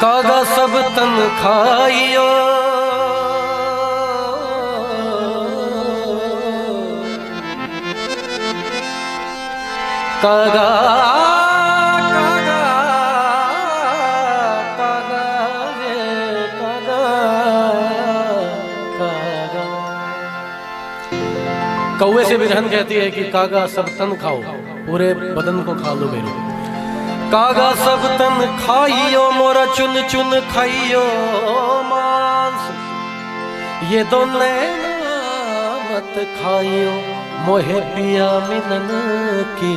कागा सब तन खाइयो कागा कागा कागा रे कागा कागा। कौवे से बिरहन कहती है कि कागा सब तन खाओ, पूरे बदन को खा लो मेरे। कागा सब तन खाइयो मोरा चुन चुन खाइयो मांस, ये दोनों मत खाइयो मोहे पिया मिलन की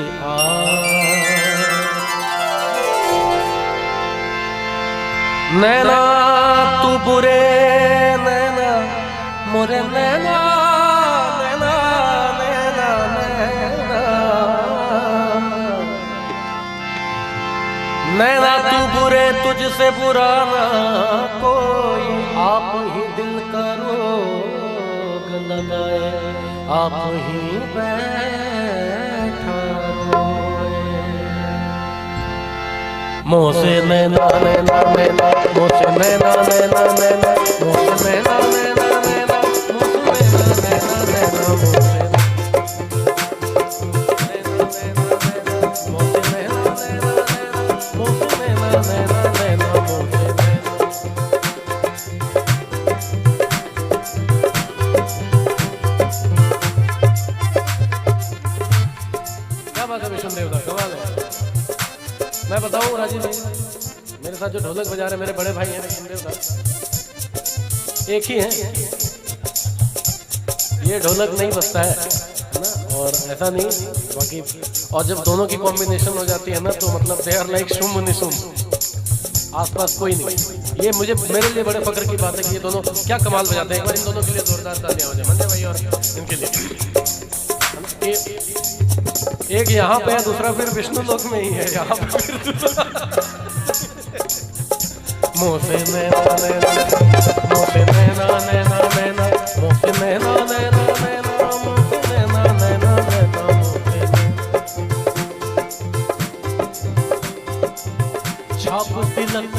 नैना तू बुरे नैना मोरे नैना नैना नैना नैना नैना तू बुरे तुझसे बुरा ना कोई, आप ही दिल का रोग लगाए, आप ही बैठा रोए। मोह से नैना नैना नैना मोह से नैना नैना नैना मोह से नैना नैना नैना मोह से नैना नैना मोह से मैं बताऊं राजीव भाई, मेरे साथ जो ढोलक बजा रहे मेरे बड़े भाई हैं विष्णुदेव, एक ही हैं। ये ढोलक नहीं बजता है ना, और ऐसा नहीं बाकी, और जब दोनों की कॉम्बिनेशन हो जाती है ना तो मतलब दे आर लाइक शुम निशुम, आसपास कोई नहीं। ये मुझे मेरे लिए बड़े फक्र की बात है कि ये दोनों क्या कमाल बजाते हैं। एक बार इन दोनों के लिए जोरदार तालियां हो जाए मंजे भाई और इनके लिए। एक यहाँ पे है, दूसरा फिर विष्णु लोक में ही है। यहाँ पे मोह से नैना नैना मोह से नैना नैना नैना मोह से नैना नैना नैना मोह से नैना नैना नैना छाप तिलक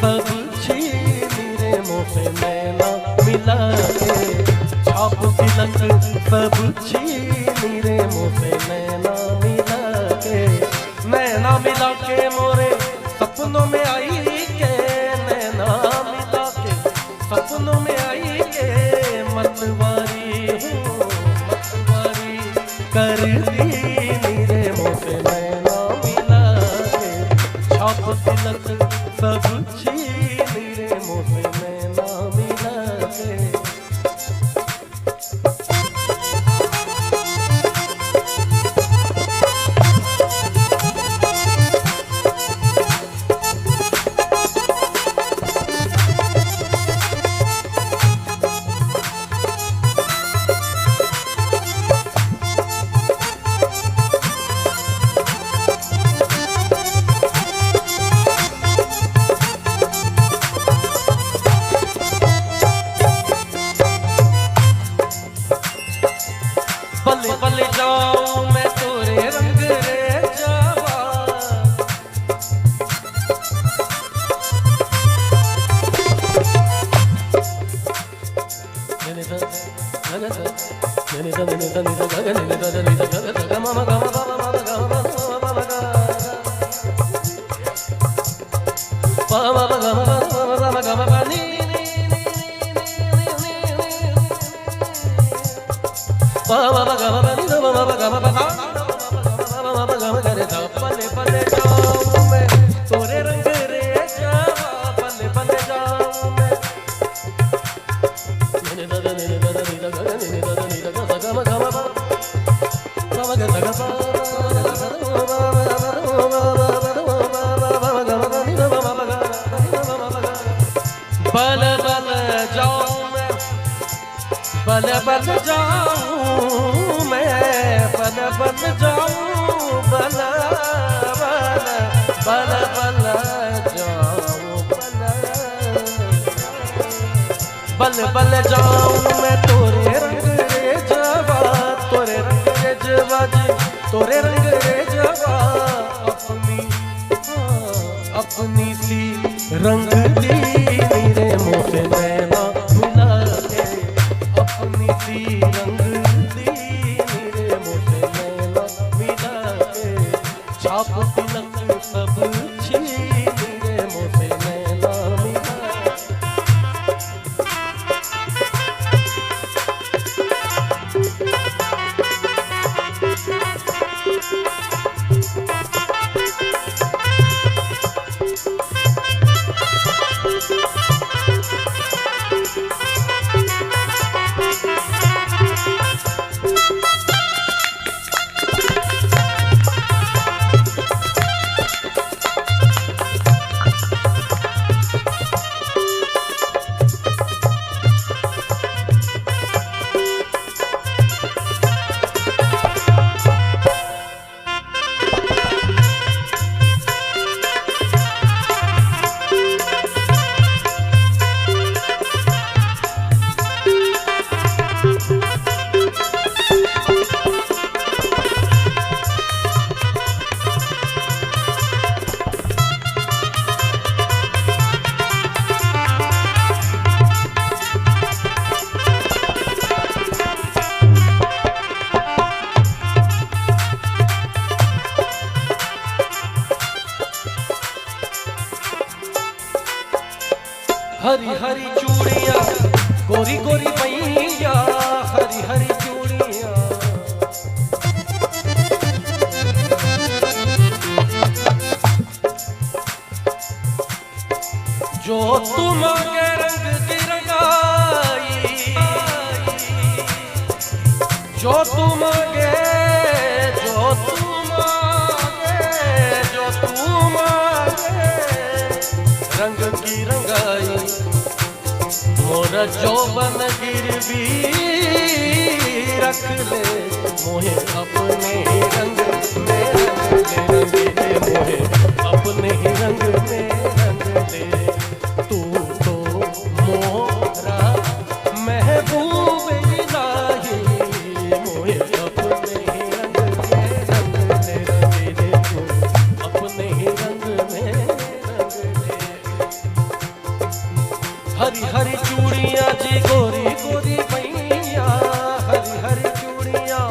सब छीनी रे मोह से नैना मिला के, छाप तिलक सब छीनी रे मोह से नैना नैना मिला के मोरे सपनों में आई के, नैना मिला के सपनों में आई के, मतवारी हूँ मतवारी कर दी रे मोसे नैना मिला के, छाप तिलक सब छीनी रे मोसे नैना मिला के। बल्ले बल्ले जाऊं मैं तोरे रंग रे जावा, बल्ले बल्ले जाऊं मैं तोरे रंग रे जावा, बल्ले बल्ले जाऊं मैं बल बल जाऊं मैं, बल बल जाऊं मैं, बल बल जाऊं बल बल बल बल जाऊं बल बल जाऊं मैं तोरे रंग रे जवा, तोरे रंग रे जवा जी, तोरे रंग रे जवा, अपनी अपनी सी रंग दी मेरे मुँह से नैना मिला के, अपनी सी रंग दी मेरे मुँह से नैना मिला के, छाप तिलक सब छीन मेरे मुँह से नैना मिला हरी हरी चूड़ियाँ गोरी गोरी मैया, हरी हरी चूड़ियाँ जो तुम्हारे रंग की रंगाई, जो तुम्हारे रंग की रंगाई, मोरा जोबन गिरवी रख ले, मोहे अपने ही रंग में रंग ले, मोहे अपने ही रंग में रंग ले, तू तो मोरा महबूब इलाही, मोहे अपने ही रंग में रंग ले, तू अपने ही रंग में रंग ले। हरी हरी चूड़ियाँ जी गोरी गोरी मैया, हरी हरी चूड़ियाँ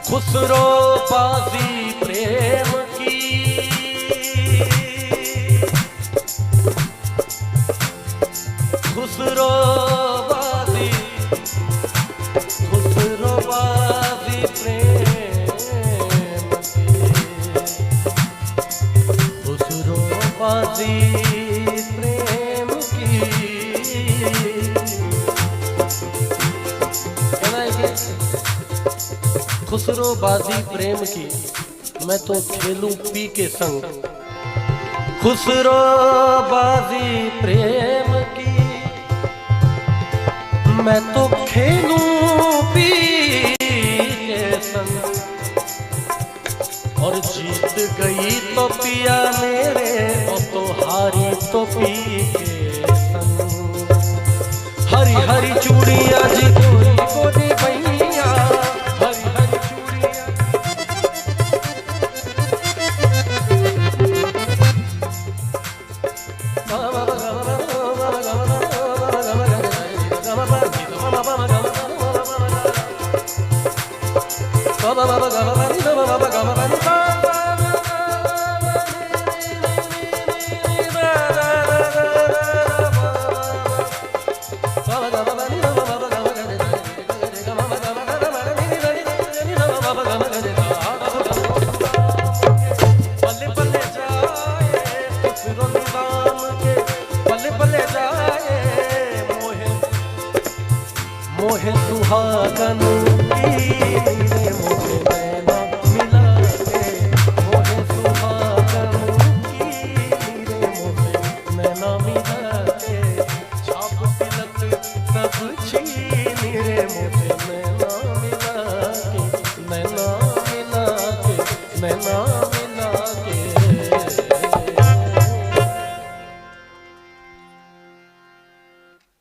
खुसरो बाजी प्रेम की, खुसरो बाजी प्रेम की, खुसरो बाजी प्रेम की, खुसरो बाजी प्रेम की, मैं तो खेलूं पी के संग, खुसरो बाजी प्रेम की, मैं तो खेलूं पी के संग, और जीत गई तो पिया मेरे, और तो हारी तो पी के संग। हरी हरी चूड़ियाँ जी गोरी गोरी मैया, हरी हरी चूड़ियाँ मोहे सुहागन की मेरे मुझे